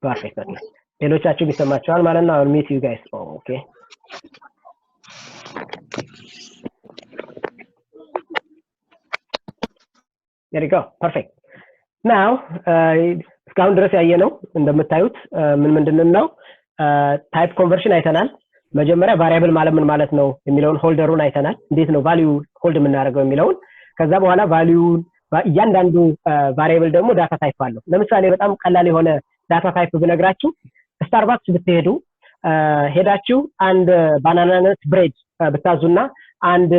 perfect okay ሌሎቻችሁ ቢሰማችኋል ማለት ነው I'll meet you guys oh, okay there you go perfect now እስካሁን ድረስ ያየነው እንደምታዩት ምንድነው ታይፕ ኮንቨርሽን አይተናል መጀመሪያ ቫሪያብል ማለት ነው የሚለውን ሆልደሩን አይተናል እንዴት ነው ቫልዩ ሆልድ የምናደርገው የሚለውን ከዛ በኋላ ቫልዩ እያንዳንዱ ቫሪያብል ደግሞ ዳታ ታይፕ አለው ለምሳሌ በጣም ቀላል የሆነ ዳታ ታይፕ ብነግራችሁ ስታርባክስ ብትሄዱ ሄዳችሁ አንድ ባናና ነት ብሬድ ብታዙና አንድ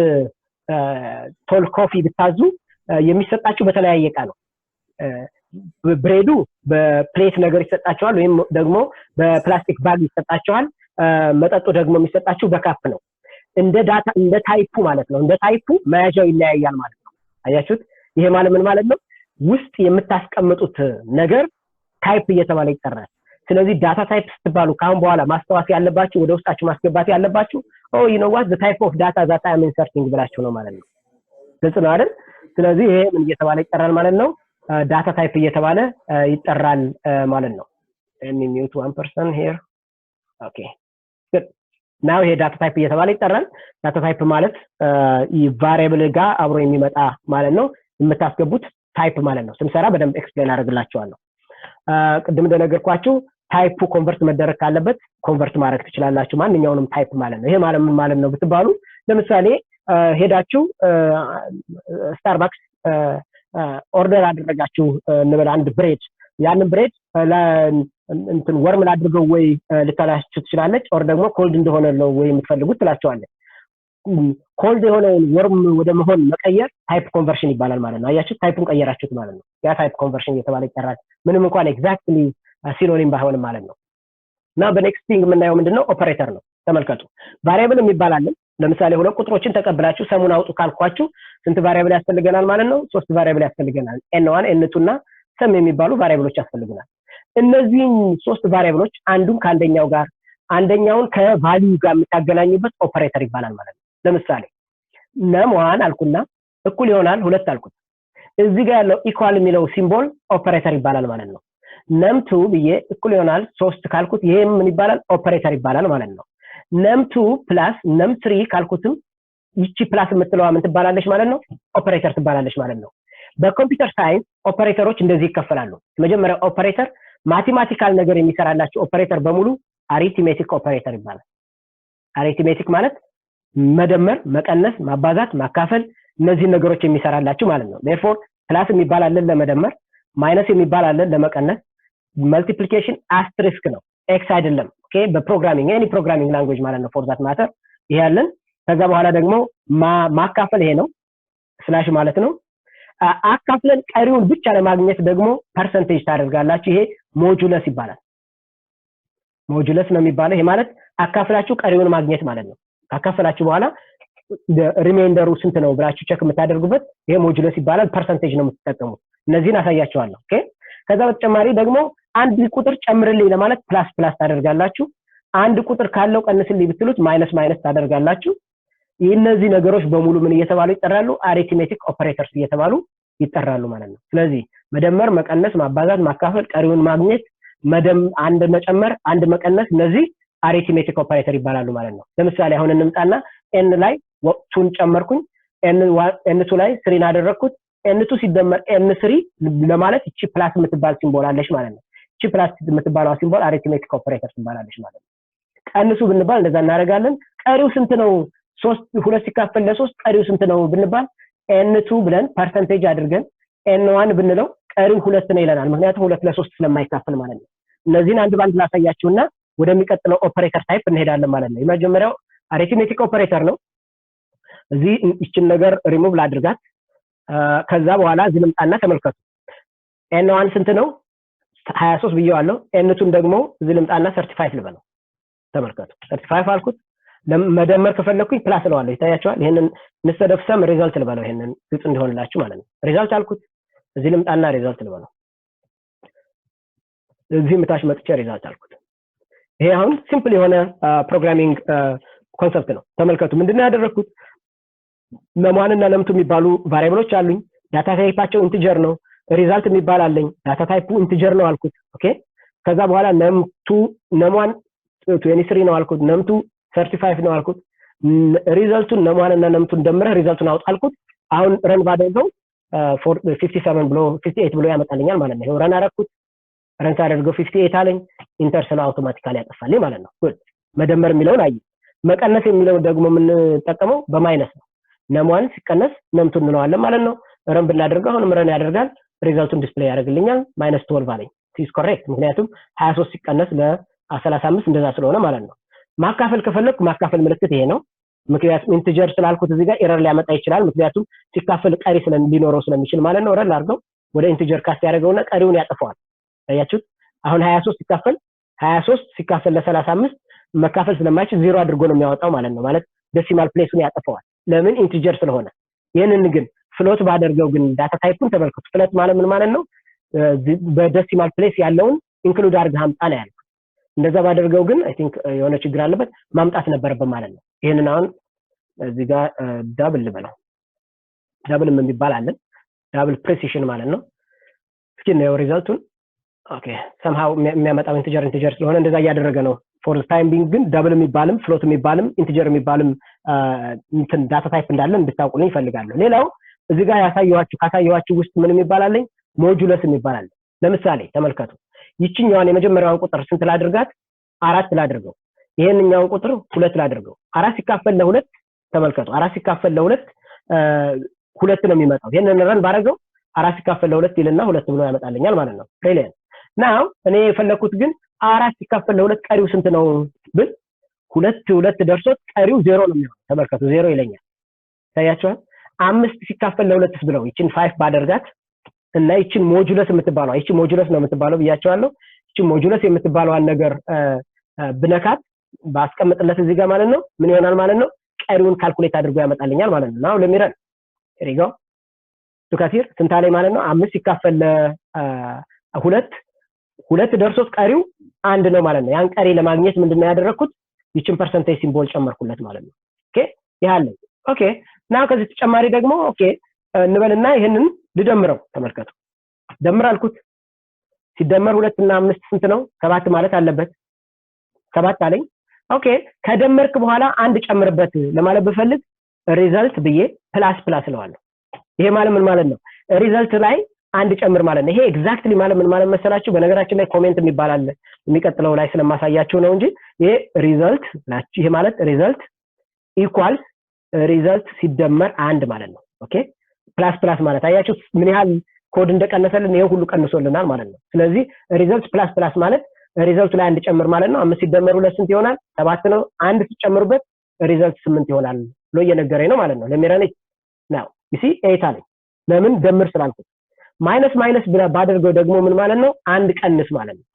ቶል ኮፊ ብታዙ የሚሰጣችሁ በተለያየ ዕቃ ነው ብሬዱ በፕሌት ነገር ይሰጣቸዋል ወይም ደግሞ በፕላስቲክ ባግ ይሰጣቸዋል መጠጡ ደግሞ የሚሰጣችሁ በካፕ ነው እንደ ዳታ እንደ ታይፑ ማለት ነው እንደ ታይፑ መያዣው ይለያያል ማለት ነው አያችሁት ይሄ ምን ማለት ነው ውስጥ የምታስቀምጡት ነገር ታይፕ እየተባለ ይጠራል ስለዚህ ዳታ ታይፕ ስትባሉ ካሁን በኋላ ማስተዋወቅ ያለባችሁ ወደ ውስጣችሁ ማስገባት ያለባችሁ you know what the type of data that I am inserting ብላችሁ ነው ማለት ነው ግልጽ ነው አይደል ስለዚህ ይሄ ምን እየተባለ ይጠራል ማለት ነው ዳታ ታይፕ እየተባለ ይጠራል ማለት ነው let me mute one person here okay good now ይሄ ዳታ ታይፕ እየተባለ ይጠራል ዳታ ታይፕ ማለት ቫሪያብል ጋር አብሮ የሚመጣ ማለት ነው የምታስገቡት ታይፕ ማለት ነው ስንሰራ በደንብ ኤክስፕሌን አደርግላችኋለሁ ቅድም እንደነገርኳችሁ ታይፑ ኮንቨርት መደረግ ካለበት ኮንቨርት ማድረግ ትችላላችሁ ማንኛውንም ታይፕ ማለት ነው ይሄ ማለት ነው ብትባሉ ለምሳሌ ሄዳችሁ ስታርባክስ ኦርደር አደረጋችሁ እንበል አንድ ብሬድ ያንን ብሬድ እንትን ወርም ላድርገው ወይ ልታላችሁ ትችላለች ኦር ደግሞ ኮልድ እንደሆነ ነው ወይ የምትፈልጉት ትላቸዋለች ኮልድ የሆነውን ወርም ወደ መሆን መቀየር ታይፕ ኮንቨርሽን ይባላል ማለት ነው አያችሁ ታይፑን ቀየራችሁት ማለት ነው ያ ታይፕ ኮንቨርሽን እየተባለ ይጠራል ምንም እንኳን ኤግዛክትሊ ሲኖኒም ባይሆንም ማለት ነው እና በኔክስት ቲንግ የምናየው ምንድነው ኦፐሬተር ነው ተመልከቱ ቫሪያብል የሚባላል ለምሳሌ ሁለት ቁጥሮችን ተቀብላችሁ ሰሙን አውጡ ካልኳችሁ ስንት ቫሪያብል ያስፈልገናል ማለት ነው 3 ቫሪያብል ያስፈልገናል n1 n2 እና ሰም የሚባሉ ቫሪያብሎች ያስፈልጉናል እነዚህን 3 ቫሪያብሎች አንዱን ከአንደኛው ጋር አንደኛውን ከቫልዩ ጋር የምታገናኙበት ኦፐሬተር ይባላል ማለት ነው ለምሳሌ nm1 አልኩና እኩል ይሆናል 2 አልኩት እዚህ ጋር ያለው ኢኳል የሚለው ሲምቦል ኦፐሬተር ይባላል ማለት ነው nm2 ብዬ እኩል ይሆናል 3 ካልኩት ይሄ ምን ይባላል ኦፐሬተር ይባላል ማለት ነው nm2 + nm3 ካልኩትም ይቺ ፕላስ የምትለዋ ምን ትባላለች ማለት ነው ኦፐሬተር ትባላለች ማለት ነው በኮምፒውተር ሳይንስ ኦፐሬተሮች እንደዚህ ይከፈላሉ መጀመሪያ ኦፐሬተር ማቴማቲካል ነገር የሚሰራላችሁ ኦፐሬተር በሙሉ አሪትሜቲክ ኦፐሬተር ይባላል አሪትሜቲክ ማለት መደመር መቀነስ ማባዛት ማካፈል እነዚህ ነገሮች የሚሰራላችሁ ማለት ነው therefore ፕላስ የሚባል አለ ለመደመር ማይነስ የሚባል አለ ለመቀነስ መልቲፕሊኬሽን አስትሪስክ ነው ኤክስ አይደለም ኦኬ በፕሮግራሚንግ ኤኒ ፕሮግራሚንግ ላንጉዌጅ ማለት ነው ፎር ዛት ማተር ይሄ ያለን ከዛ በኋላ ደግሞ ማካፈል ይሄ ነው ስላሽ ማለት ነው አካፍለን ቀሪውን ብቻ ለማግኘት ደግሞ ፐርሰንቴጅ ታደርጋላችሁ ይሄ ሞጁለስ ይባላል ሞጁለስ ነው የሚባለው ይሄ ማለት አካፍላችሁ ቀሪውን ማግኘት ማለት ነው ካካፈላችሁ በኋላ ሪሜይንደሩ ስንት ነው ብላችሁ ቼክ የምታደርጉበት ይሄ ሞጁለስ ይባላል ፐርሰንቴጅ ነው የምትጠቀሙት እነዚህን አሳያችኋለሁ ኦኬ ከዛ በተጨማሪ ደግሞ አንድ ቁጥር ጨምርልኝ ለማለት ፕላስ ፕላስ ታደርጋላችሁ አንድ ቁጥር ካለው ቀንስልኝ ብትሉት ማይነስ ማይነስ ታደርጋላችሁ እነዚህ ነገሮች በሙሉ ምን እየተባሉ ይጠራሉ አሪትሜቲክ ኦፐሬተርስ እየተባሉ ይጠራሉ ማለት ነው ስለዚህ መደመር መቀነስ ማባዛት ማካፈል ቀሪውን ማግኘት አንድ መጨመር አንድ መቀነስ እነዚህ አሪትሜቲክ ኦፐሬተር ይባላሉ ማለት ነው ለምሳሌ አሁን እንምጣና n ላይ ወቅቱን ጨመርኩኝ n2 ላይ 3 አደረኩት n2 ሲደመር n3 ለማለት እቺ ፕላስ የምትባል ሲምቦል አለሽ ማለት ነው እቺ ፕላስ የምትባለው ሲምቦል አሪትሜቲክ ኦፐሬተር ትባላለች ማለት ነው ቀንሱ ብንባል እንደዛ እናደርጋለን ቀሪው ስንት ነው 3 2 ሲካፈል ለ3 ቀሪው ስንት ነው ብንባል n2 ብለን ፐርሰንቴጅ አድርገን n1 ብንለው ቀሪው 2 ነው ይለናል ምክንያቱም 2 ለ3 ስለማይካፈል ማለት ነው እነዚህን አንድ ባንድ ላሳያችሁና ወደሚቀጥለው ኦፐሬተር ታይፕ እንሄዳለን ማለት ነው የመጀመሪያው አሪትሜቲክ ኦፐሬተር ነው እዚህ እቺን ነገር ሪሙቭ ላድርጋት ከዛ በኋላ ዝልምጣና ተመልከቱ n1 ስንት ነው 23 ብየዋለሁ n2 ደግሞ ዝልምጣና 35 ልበለው ተመልከቱ 35 አልኩት ለመደመር ከፈለኩኝ ፕላስ ለዋለሁ ይታያችኋል ይሄንን ንሰደፍሰም ሪዛልት ልበለው ይሄንን ግልጽ እንዲሆንላችሁ ማለት ነው ሪዛልት አልኩት እዚህ ልምጣና ሪዛልት ልበለው እዚህ መታች መጥቼ ሪዛልት አልኩት ይሄ አሁን ሲምፕል የሆነ ፕሮግራሚንግ ኮንሰፕት ነው ተመልከቱ ምንድነው ያደረኩት ነማንና ለምቱ የሚባሉ ቫሪያብሎች አሉኝ ዳታ ታይፓቸው ኢንቲጀር ነው ሪዛልት የሚባል አለኝ ዳታ ታይፑ ኢንቲጀር ነው አልኩት ኦኬ ከዛ በኋላ num2 num1 23 ነው አልኩት num2 35 ነው አልኩት ሪዛልቱን num1 እና num2 ደምረህ ሪዛልቱን አውጣ አልኩት አሁን ረን ባደርገው 57 ብሎ 58 ብሎ ያመጣልኛል ማለት ነው ረን አረኩት ረን ሳደርገው 58 አለኝ ኢንተር ስለ አውቶማቲካሊ ያጠፋልኝ ማለት ነው ጉድ መደመር የሚለውን አይ መቀነስ የሚለው ደግሞ ምን ተጠቀመው በማይነስ ነው num1 ሲቀነስ num2 እንለዋለን ማለት ነው ረን ብናደርገው አሁን ረን ያደርጋል ሪዛልቱን ዲስፕሌይ ያደርግልኛል -12 አለኝ is correct ምክንያቱም 23 ሲቀነስ ለ35 እንደዛ ስለሆነ ማለት ነው ማካፈል ከፈለኩ ማካፈል ምልክት ይሄ ነው ምክንያቱም ኢንቲጀር ስላልኩት እዚህ ጋር ኤረር ሊያመጣ ይችላል ምክንያቱም ሲካፈል ቀሪ ሊኖረው ስለሚችል ማለት ነው ረን አድርገው ወደ ኢንቲጀር ካስት ያደርገውና ቀሪውን ያጠፋዋል ታያችሁ አሁን 23 ሲካፈል ለ35 መካፈል ስለማይችል 0 አድርጎ ነው የሚያወጣው ማለት ነው ማለት ዴሲማል ፕሌሱን ያጠፋዋል ለምን ኢንቲጀር ስለሆነ ይሄንን ግን ፍሎት ባደርገው ግን ዳታ ታይፑን ተመልከቱ ፍሎት ማለት ምን ማለት ነው በዴሲማል ፕሌስ ያለውን ኢንክሉድ አድርገህ አምጣ ነው ያለው እንደዛ ባደርገው ግን አይ ቲንክ የሆነ ችግር አለበት ማምጣት ነበረበት ማለት ነው ይሄንን አሁን እዚህ ጋር ዳብል ልበለው ዳብል ምን ይባል አለ ዳብል ፕሪሲሽን ማለት ነው እስኪ ነው ሪዛልቱን ኦኬ somehow የሚያመጣው ኢንቲጀር ስለሆነ እንደዛ ያደረገ ነው for the time being ግን ዳብል የሚባልም ፍሎት የሚባልም ኢንቲጀር የሚባልም እንትን ዳታ ታይፕ እንዳለ እንድታውቁልኝ ይፈልጋለሁ ሌላው እዚህ ጋር ካሳየኋችሁ ውስጥ ምን የሚባል ሞጁለስ የሚባል ለምሳሌ ተመልከቱ ይችኛዋን የመጀመሪያውን ቁጥር ስንት ላድርጋት 4 ላድርገው ይሄንኛውን ቁጥር 2 ላድርገው 4 ሲካፈል ለ2 ተመልከቱ 4 ሲካፈል ለ2 2 ነው የሚመጣው ይሄንን ረን ባረገው 4 ሲካፈል ለ2 ይልና 2 ብሎ ያመጣልኛል ማለት ነው ብሪሊየንት ናው እኔ የፈለኩት ግን 4 ሲካፈል ለ2 ቀሪው ስንት ነው ብል 2 ደርሶት ቀሪው 0 ነው የሚሆነው ተመልከቱ 0 ይለኛል ታያችኋል 5 ሲካፈል ለ2 ብለው ይችን 5 ባደርጋት እና ይችን ሞጁለስ የምትባለው ይችን ሞጁለስ ነው የምትባለው ብያቸዋለሁ ይችን ሞጁለስ የምትባለዋን ነገር ብነካት ባስቀምጥለት እዚህ ጋር ማለት ነው ምን ይሆናል ማለት ነው ቀሪውን ካልኩሌት አድርጎ ያመጣልኛል ማለት ነው ናው ለሚረን ሪጋው ቱካሲር ስንት አለኝ ማለት ነው 5 ሲካፈል ለ2 ደርሶት ቀሪው 1 ነው ማለት ነው ያን ቀሪ ለማግኘት ምንድነው ያደረኩት ይችን ፐርሰንቴጅ ሲምቦል ጨመርኩለት ማለት ነው ኦኬ ያለ ኦኬ ናው ከዚህ ተጨማሪ ደግሞ ኦኬ እንበልና ይሄንን ልደምረው ተመልከቱ ደምር አልኩት ሲደመር 2 እና 5 ስንት ነው 7 ማለት አለበት 7 አለኝ ኦኬ ከደመርክ በኋላ አንድ ጨምርበት ለማለት በፈልግ ሪዛልት ብዬ ፕላስ ለዋለሁ ይሄ ማለት ምን ማለት ነው ሪዛልት ላይ አንድ ጨምር ማለት ነው ይሄ ኤግዛክትሊ ማለት ምን ማለት መሰላችሁ በነገራችን ላይ ኮሜንት የሚባል አለ የሚቀጥለው ላይ ስለማሳያችሁ ነው እንጂ ይሄ ሪዛልት ናችሁ ይሄ ማለት ሪዛልት ኢኳልስ ሪዛልት ሲደመር አንድ ማለት ነው ኦኬ ፕላስ ማለት አያችሁ ምን ያህል ኮድ እንደቀነሰልን ይሄ ሁሉ ቀንሶልናል ማለት ነው ስለዚህ ሪዛልት ፕላስ ማለት ሪዛልቱ ላይ አንድ ጨምር ማለት ነው 5 ሲደመር 2 ስንት ይሆናል 7 ነው አንድ ሲጨምሩበት ሪዛልት 8 ይሆናል ብሎ እየነገረኝ ነው ማለት ነው ለሚረን ነው you see 8 አለኝ ለምን ደምር ስላልኩት ማይነስ ባደርገው ደግሞ ምን ማለት ነው አንድ ቀንስ ማለት ነው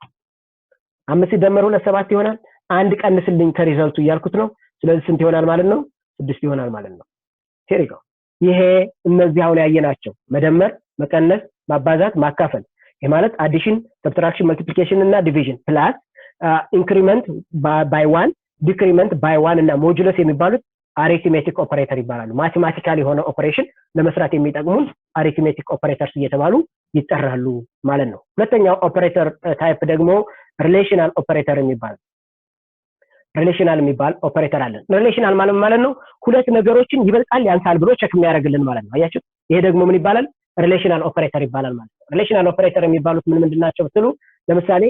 5 ሲደመር 2 7 ይሆናል አንድ ቀንስልኝ ከሪዛልቱ እያልኩት ነው ስለዚህ ስንት ይሆናል ማለት ነው 6 ይሆናል ማለት ነው ቴሪጋው ይሄ እነዚህ አሁን ያየናቸው መደመር መቀነስ ማባዛት ማካፈል ይሄ ማለት አዲሽን ሰብትራክሽን መልቲፕሊኬሽን እና ዲቪዥን ፕላስ ኢንክሪመንት ባይ 1 ዲክሪመንት ባይ 1 እና ሞጁለስ የሚባሉት አሪትሜቲክ ኦፐሬተር ይባላሉ ማቴማቲካሊ የሆነ ኦፐሬሽን ለመስራት የሚጠቅሙን አሪትሜቲክ ኦፐሬተርስ እየተባሉ ይጠራሉ ማለት ነው ሁለተኛው ኦፐሬተር ታይፕ ደግሞ ሪሌሽናል ኦፐሬተር የሚባል ኦፐሬተር አለ ሪሌሽናል ማለት ነው ሁለት ነገሮችን ይበልጣል ያንሳል ብሎ ቼክ የሚያደርግልን ማለት ነው አያችሁ ይሄ ደግሞ ምን ይባላል ሪሌሽናል ኦፐሬተር ይባላል ማለት ነው ሪሌሽናል ኦፐሬተር የሚባሉት ምንድናቸው ብትሉ ለምሳሌ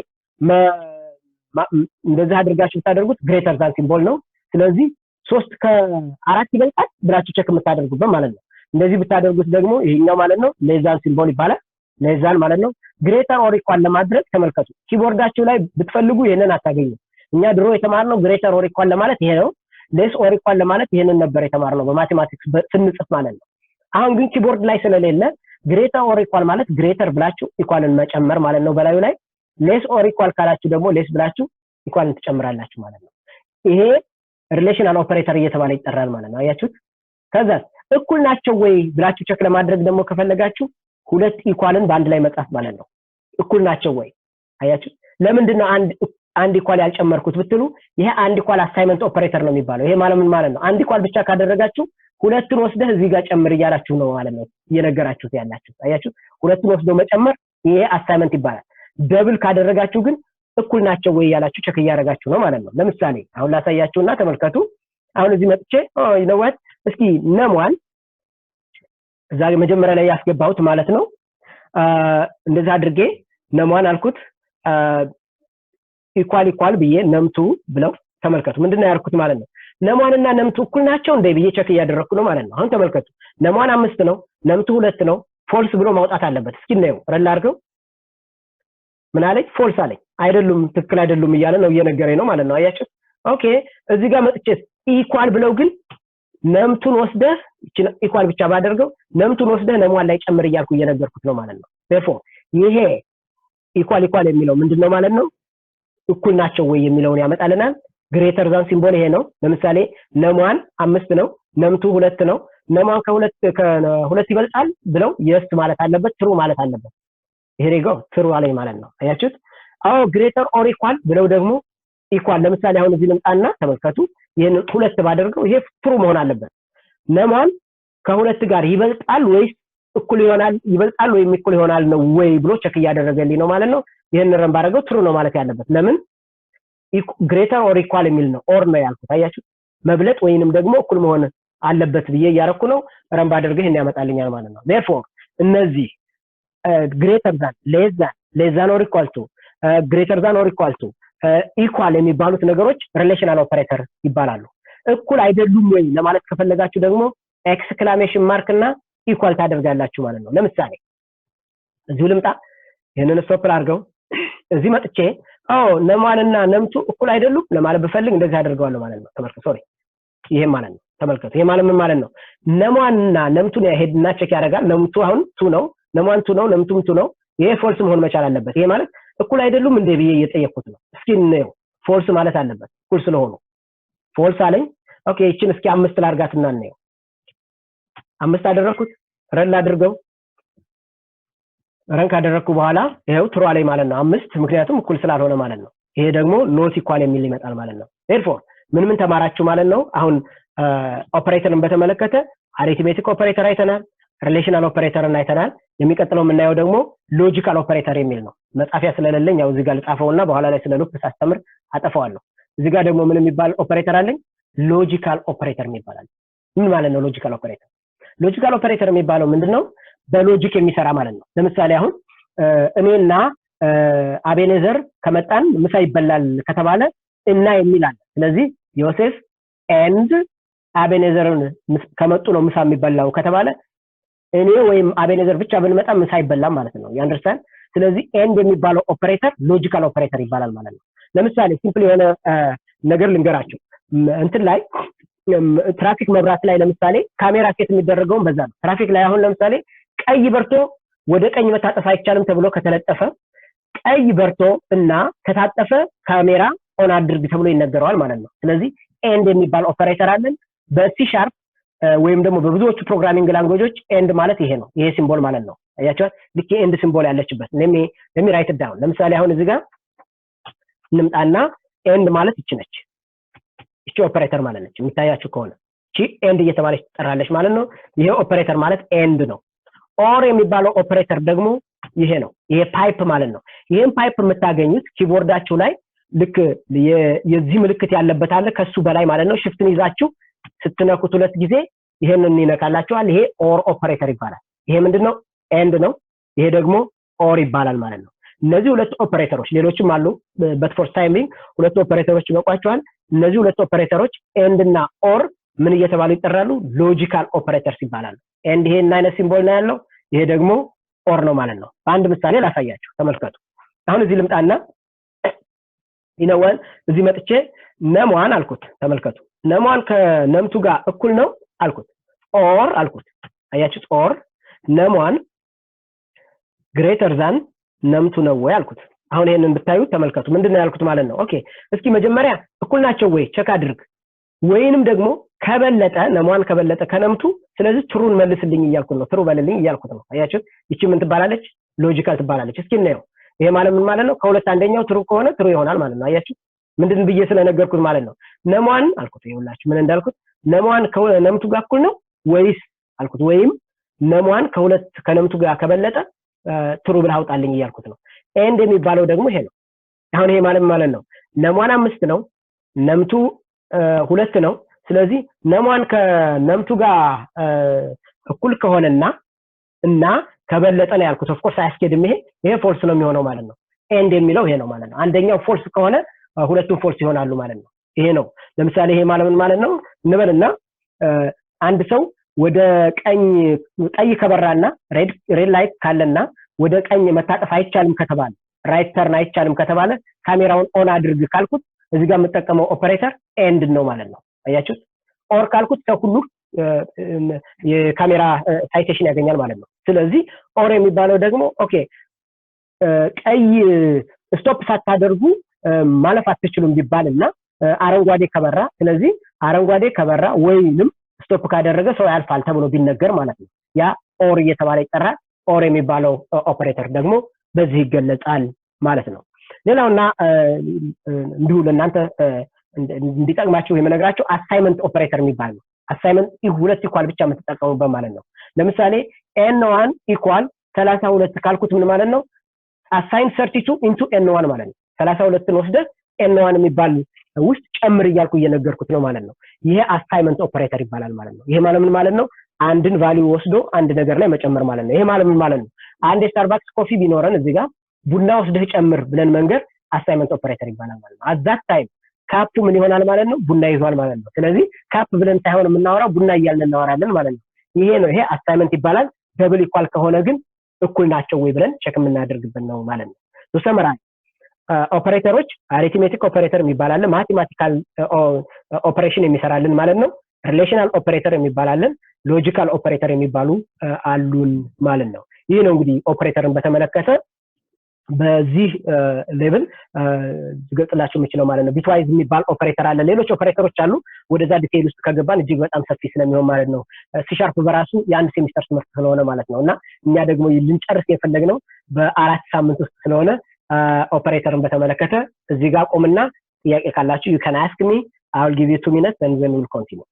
እንደዚህ አድርጋችሁ ብታደርጉት ግሬተር ዛን ሲምቦል ነው ስለዚህ 3 ከ4 ይበልጣል ብላችሁ ቼክ የምታደርጉበት ማለት ነው እንደዚህ ብታደርጉት ደግሞ ይሄኛው ማለት ነው ሌዛን ሲምቦል ይባላል ሌዛን ማለት ነው ግሬተር ኦር ኢኳል ለማድረግ ተመልከቱ ኪቦርዳችሁ ላይ ብትፈልጉ ይሄንን አታገኙ እኛ ድሮ የተማርነው ግሬተር ኦር ኢኳል ለማለት ይሄ ነው ሌስ ኦር ኢኳል ለማለት ይሄንን ነበር የተማርነው በማቴማቲክስ ስንጽፍ ማለት ነው አሁን ግን ኪቦርድ ላይ ስለሌለ ግሬተር ኦር ኢኳል ማለት ግሬተር ብላችሁ ኢኳልን መጨመር ማለት ነው በላዩ ላይ ሌስ ኦር ኢኳል ካላችሁ ደግሞ ሌስ ብላችሁ ኢኳልን ትጨምራላችሁ ማለት ነው ይሄ ሪሌሽናል ኦፐሬተር እየተባለ ይጠራል ማለት ነው አያችሁት ከዛ እኩል ናቸው ወይ ብላችሁ ቼክ ለማድረግ ደግሞ ከፈለጋችሁ ሁለት ኢኳልን በአንድ ላይ መጻፍ ማለት ነው እኩል ናቸው ወይ አያችሁት ለምንድነው አንድ ኢኳል ያልጨመርኩት ብትሉ ይሄ አንድ ኢኳል አሳይመንት ኦፐሬተር ነው የሚባለው ይሄ ማለት ምን ማለት ነው አንድ ኢኳል ብቻ ካደረጋችሁ ሁለቱን ወስደህ እዚህ ጋር ጨምር እያላችሁ ነው ማለት ነው እየነገራችሁት ያላችሁ አያችሁ ሁለቱን ወስዶ መጨመር ይሄ አሳይመንት ይባላል ደብል ካደረጋችሁ ግን እኩል ናቸው ወይ ያላችሁ ቸክ እያደረጋችሁ ነው ማለት ነው ለምሳሌ አሁን ላሳያችሁና ተመልከቱ አሁን እዚህ መጥቼ ይነዋት እስኪ ነሟን እዛ መጀመሪያ ላይ ያስገባሁት ማለት ነው እንደዛ አድርጌ ነሟን አልኩት ኢኳል ብዬ ነምቱ ብለው ተመልከቱ ምንድነው ያርኩት ማለት ነው ነሟንና ነምቱ እኩል ናቸው እንደ ብዬ ቸክ እያደረኩ ነው ማለት ነው አሁን ተመልከቱ ነሟን 5 ነው ነምቱ 2 ነው ፎልስ ብሎ ማውጣት አለበት እስኪ ነው ረላ አድርገው ምን አለኝ ፎልስ አለኝ አይደሉም ትክክል አይደሉም እያለ ነው እየነገረኝ ነው ማለት ነው አያችሁ ኦኬ እዚህ ጋር መጥቼ ኢኳል ብለው ግን ነምቱን ወስደህ ኢኳል ብቻ ባደርገው ነምቱን ወስደህ ነሟን ላይ ጨምር እያልኩ እየነገርኩት ነው ማለት ነው therefore ይሄ ኢኳል የሚለው ምንድነው ማለት ነው እኩል ናቸው ወይ የሚለውን ያመጣልናል ግሬተር ዛን ሲምቦል ይሄ ነው ለምሳሌ ነሟን 5 ነው ነምቱ 2 ነው ነሟን ከሁለት ይበልጣል ብለው yes ማለት አለበት ትሩ ማለት አለበት ይሄ ነው ትሩ አለኝ ማለት ነው አያችሁት አው ግሬተር ኦር ኢኳል ብለው ደግሞ ኢኳል ለምሳሌ አሁን እዚህ ልምጣና ተመልከቱ ይሄን 2 ባደርገው ይሄ ትሩ መሆን አለበት ነሟን ከሁለት ጋር ይበልጣል ወይስ እኩል ይሆናል ይበልጣል ወይ እኩል ይሆናል ነው ወይ ብሎ ቸክ እያደረገልኝ ነው ማለት ነው ይሄን ረም ባደርገው ትሩ ነው ማለት ያለበት ለምን ግሬተር ኦር ኢኳል የሚል ነው ኦር ነው ያልኩት አያችሁ መብለጥ ወይንም ደግሞ እኩል መሆን አለበት ብዬ ያረኩ ነው ረም ባደርገው ይሄን ያመጣልኛል ማለት ነው therefore እነዚህ greater than less than or equal to greater than or equal to equal የሚባሉት ነገሮች ሪሌሽናል ኦፐሬተር ይባላሉ እኩል አይደሉም ወይ ለማለት ከፈለጋችሁ ደግሞ ኤክስክላሜሽን ማርክ እና ኢኳል ታደርጋላችሁ ማለት ነው ለምሳሌ እዚሁ ልምጣ ይሄንን ስቶፕ አድርገው እዚህ መጥቼ ነሟንና ነምቱ እኩል አይደሉም ለማለት በፈልግ እንደዚህ አደርጋለሁ ማለት ነው ተመልከቱ ሶሪ ይሄ ማለት ነው ተመልከቱ ይሄ ማለት ምን ማለት ነው ነሟንና ነምቱን ያሄድና ቼክ ያደርጋል ነምቱ አሁን 2 ነው ነሟን 2 ነው ነምቱም 2 ነው ይሄ ፎልስ መሆን መቻል አለበት ይሄ ማለት እኩል አይደሉም እንደ ብዬ እየጠየቅኩት ነው እስኪ ነው ፎልስ ማለት አለበት እኩል ስለሆኑ ፎልስ አለኝ ኦኬ እቺን እስኪ 5 ላርጋትና ነው 5 አደረኩት ረል አድርገው ረንክ አደረኩ በኋላ ይሄው ትሩ አለኝ ማለት ነው 5 ምክንያቱም እኩል ስላልሆነ ማለት ነው ይሄ ደግሞ ኖት ኢኳል የሚል ይመጣል ማለት ነው therefore ምን ተማራችሁ ማለት ነው አሁን ኦፐሬተርን በተመለከተ አሪትሜቲክ ኦፐሬተር አይተናል ሪሌሽናል ኦፐሬተርን አይተናል የሚቀጥለው የምናየው ደግሞ ሎጂካል ኦፐሬተር የሚል ነው መጻፊያ ስለሌለኝ ያው እዚህ ጋር ልጻፈውና በኋላ ላይ ስለ ሉፕ ሳስተምር አጠፋዋለሁ እዚህ ጋር ደግሞ ምን የሚባል ኦፐሬተር አለኝ ሎጂካል ኦፐሬተር የሚባል ምን ማለት ነው ሎጂካል ኦፐሬተር የሚባለው ምንድነው በሎጂክ የሚሰራ ማለት ነው ለምሳሌ አሁን እኔና አቤኔዘር ከመጣን ምሳ ይበላል ከተባለ እና የሚል አለ ስለዚህ ዮሴፍ ኤንድ አቤኔዘርን ከመጡ ነው ምሳ የሚበላው ከተባለ እኔ ወይም አቤኔዘር ብቻ ብንመጣ ምሳ ይበላል ማለት ነው you understand ስለዚህ ኤንድ የሚባለው ኦፐሬተር ሎጂካል ኦፐሬተር ይባላል ማለት ነው ለምሳሌ ሲምፕል የሆነ ነገር ልንገራችሁ እንትን ላይ ትራፊክ መብራት ላይ ለምሳሌ ካሜራ ሴት የሚደረገው በዛ ነው ትራፊክ ላይ አሁን ለምሳሌ ቀይ በርቶ ወደ ቀኝ መታጠፍ አይቻልም ተብሎ ከተለጠፈ ቀይ በርቶ እና ከታጠፈ ካሜራ ኦን አድርግ ተብሎ ይነገራል ማለት ነው ስለዚህ ኤንድ የሚባል ኦፐሬተር አለን በሲ ሻርፕ ወይም ደግሞ በብዙዎቹ ፕሮግራሚንግ ላንጉዌጆች ኤንድ ማለት ይሄ ነው ይሄ ሲምቦል ማለት ነው አያችሁ ልክ ኤንድ ሲምቦል ያለችበት ለሚ ራይት ዳውን ለምሳሌ አሁን እዚህ ጋር እንምጣና ኤንድ ማለት እቺ ነች እቺ ኦፐሬተር ማለት ነች የሚታያችሁ ከሆነ እቺ ኤንድ እየተባለች ትጠራለች ማለት ነው ይሄ ኦፐሬተር ማለት ኤንድ ነው ኦር የሚባለው ኦፐሬተር ደግሞ ይሄ ነው ይሄ ፓይፕ ማለት ነው ይሄን ፓይፕ የምታገኙት ኪቦርዳችሁ ላይ ልክ የዚህ ምልክት ያለበት አለ ከሱ በላይ ማለት ነው ሽፍትን ይዛችሁ ስትነኩት ሁለት ጊዜ ይሄንን ይነካላችኋል ይሄ ኦር ኦፐሬተር ይባላል ይሄ ምንድነው ኤንድ ነው ይሄ ደግሞ ኦር ይባላል ማለት ነው እነዚህ ሁለት ኦፐሬተሮች ሌሎችም አሉ but for timing ሁለት ኦፐሬተሮች ይበቋቸዋል እነዚህ ሁለት ኦፐሬተሮች ኤንድ እና ኦር ምን እየተባሉ ይጠራሉ ሎጂካል ኦፐሬተርስ ይባላሉ ኤንድ ይሄ እና አይነት ሲምቦል ነው ያለው ይሄ ደግሞ ኦር ነው ማለት ነው በአንድ ምሳሌ ላሳያችሁ ተመልከቱ አሁን እዚህ ልምጣና ይነዋል እዚህ መጥቼ ነሟን አልኩት ተመልከቱ ነሟን ከነምቱ ጋር እኩል ነው አልኩት ኦር አልኩት አያችሁት ኦር ነሟን ግሬተር ዛን ነምቱ ነው ወይ አልኩት አሁን ይሄንን ብታዩ ተመልከቱ ምንድነው ያልኩት ማለት ነው ኦኬ እስኪ መጀመሪያ እኩል ናቸው ወይ ቼክ አድርግ ወይንም ደግሞ ከበለጠ ነሟን ከበለጠ ከነምቱ ስለዚህ ትሩን መልስልኝ እያልኩት ነው ትሩ በልልኝ እያልኩት ነው አያችሁት እቺ ምን ትባላለች ሎጂካል ትባላለች እስኪ እናየው ይሄ ማለት ምን ማለት ነው ከሁለት አንደኛው ትሩ ከሆነ ትሩ ይሆናል ማለት ነው አያችሁ ምንድን ብዬ ስለነገርኩት ማለት ነው ነሟን አልኩት ይኸውላችሁ ምን እንዳልኩት ነሟን ከነምቱ ጋር እኩል ነው ወይስ አልኩት ወይም ነሟን ከሁለት ከነምቱ ጋር ከበለጠ ትሩ ብለህ አውጣልኝ እያልኩት ነው ኤንድ የሚባለው ደግሞ ይሄ ነው አሁን ይሄ ማለት ነው ነም1 5 ነው ነም2 2 ነው ስለዚህ ነም1 ከነም2 ጋር እኩል ከሆነና እና ከበለጠ ነው ያልኩት ኦፍ ኮርስ አያስኬድም ይሄ ፎልስ ነው የሚሆነው ማለት ነው ኤንድ የሚለው ይሄ ነው ማለት ነው አንደኛው ፎልስ ከሆነ ሁለቱም ፎልስ ይሆናሉ ማለት ነው ይሄ ነው ለምሳሌ ይሄ ማለት ነው እንበልና አንድ ሰው ወደ ቀይ ከበራና ሬድ ላይት ካለና ወደ ቀኝ መታጠፍ አይቻልም ከተባለ ራይት ተርን አይቻልም ከተባለ ካሜራውን ኦን አድርግ ካልኩት እዚህ ጋር የምጠቀመው ኦፐሬተር ኤንድ ነው ማለት ነው አያችሁት ኦር ካልኩት ከሁሉ የካሜራ ሳይቴሽን ያገኛል ማለት ነው ስለዚህ ኦር የሚባለው ደግሞ ኦኬ ቀይ ስቶፕ ሳታደርጉ ማለፍ አትችሉም ቢባልና አረንጓዴ ከበራ ስለዚህ አረንጓዴ ከበራ ወይንም ስቶፕ ካደረገ ሰው ያልፋል ተብሎ ቢነገር ማለት ነው ያ ኦር እየተባለ ይጠራል ኦር የሚባለው ኦፐሬተር ደግሞ በዚህ ይገለጻል ማለት ነው ሌላውና እንዲሁ ለእናንተ እንዲጠቅማችሁ የምነግራችሁ አሳይመንት ኦፐሬተር የሚባል ነው አሳይመንት ሁለት ኢኳል ብቻ የምትጠቀሙበት ማለት ነው ለምሳሌ n1 ኢኳል 32 ካልኩት ምን ማለት ነው assign 32 into n1 ማለት ነው 32ን ወስደ n1 የሚባል ውስጥ ጨምር እያልኩ እየነገርኩት ነው ማለት ነው ይሄ አሳይመንት ኦፐሬተር ይባላል ማለት ነው ይሄ ምን ማለት ነው አንድን ቫልዩ ወስዶ አንድ ነገር ላይ መጨመር ማለት ነው ይሄ ምን ማለት ነው አንድ ስታርባክስ ኮፊ ቢኖረን እዚህ ጋር ቡና ወስደህ ጨምር ብለን መንገር አሳይመንት ኦፐሬተር ይባላል ማለት ነው at that time ካፕ ምን ይሆናል ማለት ነው ቡና ይዟል ማለት ነው ስለዚህ ካፕ ብለን ሳይሆን የምናወራው ቡና እያልን እናወራለን ማለት ነው ይሄ አሳይመንት ይባላል ደብል ኢኳል ከሆነ ግን እኩል ናቸው ወይ ብለን ቼክ የምናደርግበት ነው ማለት ነው ተሰመራ ኦፐሬተሮች አሪትሜቲክ ኦፐሬተር የሚባላል ማቴማቲካል ኦፐሬሽን የሚሰራልን ማለት ነው ሪሌሽናል ኦፐሬተር የሚባላልን ሎጂካል ኦፐሬተር የሚባሉ አሉን ማለት ነው ይሄ ነው እንግዲህ ኦፐሬተርን በተመለከተ በዚህ ሌቭል ዝገልጽላችሁ የምችለው ማለት ነው ቢትዋይዝ የሚባል ኦፐሬተር አለ ሌሎች ኦፐሬተሮች አሉ ወደዛ ዲቴይል ውስጥ ከገባን እጅግ በጣም ሰፊ ስለሚሆን ማለት ነው ሲሻርፕ በራሱ የአንድ ሴሚስተር ትምህርት ስለሆነ ማለት ነውና እኛ ደግሞ ልንጨርስ የፈለግነው በአራት ሳምንት ውስጥ ስለሆነ ኦፐሬተርን በተመለከተ እዚህ ጋር ቆምና ጥያቄ ካላችሁ you can ask me I will give you 2 minutes and then we'll continue